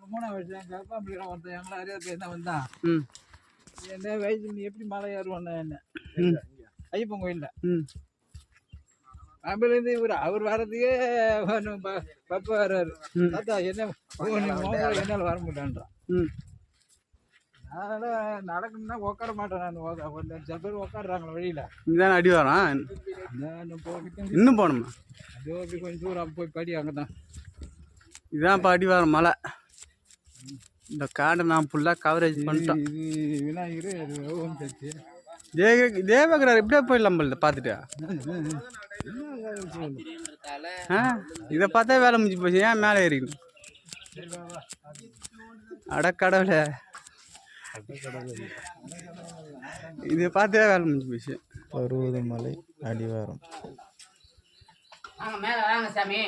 மூணாவது வருஷம் கருப்பாம்பிள்ளைலாம் ஒருத்தன் எங்களை அறியாத என்ன வந்தான் ம் என்ன வயசு நீ எப்படி மலை ஏறுவான்னு என்ன ஐயப்பன் கோயில்ல அம்பிலேருந்து அவர் வர்றதுக்கே பப்ப வர்றாரு தாத்தா என்ன என்னால் வர முடியான்றான் அதனால நடக்கணும்னா உட்கார மாட்டேன் நான் சில பேர் உட்காடுறாங்களா வழியில இதான் அடி வரான் இன்னும் போகணுமா அதோ அப்படி கொஞ்சம் தூரம் போய் படி அங்கதான் இதான் இப்போ அடி வர மலை இந்த காடை நான் ஃபுல்லாக கவரேஜ் பண்ணிட்டேன் இது விநாயகர் அது ஓம் சர்ச்சு தேவகரார் இப்படியே போயிடலாம் போல பார்த்துட்டு இதை பார்த்தா வேலை முடிஞ்சு போச்சு ஏன் மேலே ஏறிக்கணும் அடக்கடவுளே இதை பார்த்தே வேலை முடிஞ்சு போச்சு பருவதமலை அடிவாரம் வாங்க மேலே வாங்க சாமி